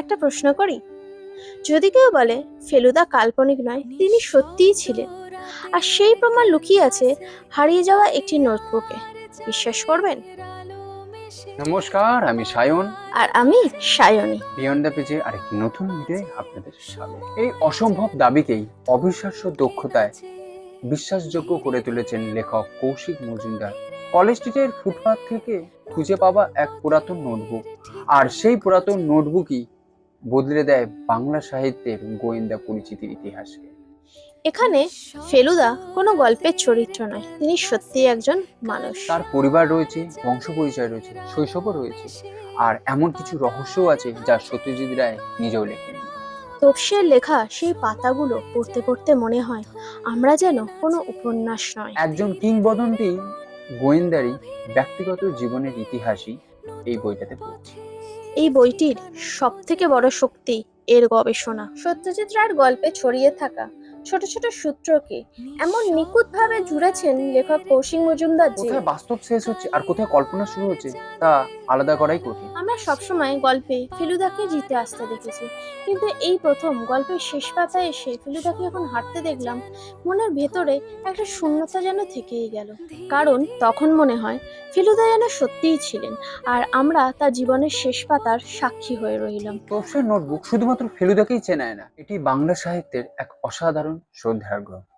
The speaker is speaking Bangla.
একটা প্রশ্ন করি। যদি কেউ বলে ফেলুদা কাল্পনিক নয়, তিনি সত্যিই ছিলেন, আর সেই প্রমাণ লুকিয়ে আছে হারিয়ে যাওয়া একটি নোটবুকে, বিশ্বাস করবেন? নমস্কার, আমি সায়ন। আর আমি সায়নী। বিয়ন্ড দ্য পেজে আরেকটি নতুন ভিডিওে আপনাদের স্বাগত। এই অসম্ভব দাবিকেই অবিশ্বাস্য দক্ষতায় বিশ্বাসযোগ্য করে তুলেছেন লেখক কৌশিক মজুমদার। কলেজ স্ট্রিটের ফুটপাথ থেকে খুঁজে পাওয়া এক পুরাতন নোটবুক, আর সেই পুরাতন নোটবুকই বদলে দেয় বাংলা সাহিত্যের গোয়েন্দা পরিচিতির ইতিহাসকে। এখানে ফেলুদা কোনো গল্পের চরিত্র নয়, তিনি সত্যিই একজন মানুষ। তার পরিবার রয়েছে, বংশ পরিচয় রয়েছে, শৈশবও রয়েছে, আর এমন কিছু রহস্যও আছে যা সত্যজিৎ রায় নিজেও লেখেন। তপসির লেখা সেই পাতাগুলো পড়তে পড়তে মনে হয় আমরা যেন কোনো উপন্যাস নয়, একজন কিংবদন্তি গোয়েন্দারি ব্যক্তিগত জীবনের ইতিহাসই এই বইটাতে পড়ছি। এই বইটির সব থেকে বড় শক্তি এর গবেষণা। সত্যজিৎ রায়ের গল্পে ছড়িয়ে থাকা ছোট ছোট সূত্রকে এমন নিখুঁতভাবে জুড়েছেন লেখক কৌশিক মজুমদার যে কোথায় বাস্তব শেষ হচ্ছে আর কোথায় কল্পনা শুরু হচ্ছে তা আলাদা করাই কঠিন। আমরা সবসময় গল্পে ফেলুদাকে জিতে আসতে দেখেছি, কিন্তু এই প্রথম গল্পের শেষ পাতায় এসে ফেলুদাকে যখন হাঁটতে দেখলাম, মনের ভেতরে একটা শূন্যতা যেন থেকেই গেল। কারণ তখন মনে হয় ফেলুদা যেন সত্যিই ছিলেন, আর আমরা তার জীবনের শেষ পাতার সাক্ষী হয়ে রইলাম। তপসের নোটবুক শুধুমাত্র ফেলুদাকেই চেনায় না, এটি বাংলা সাহিত্যের এক অসাধারণ শ্রদ্ধার গ্রন্থ।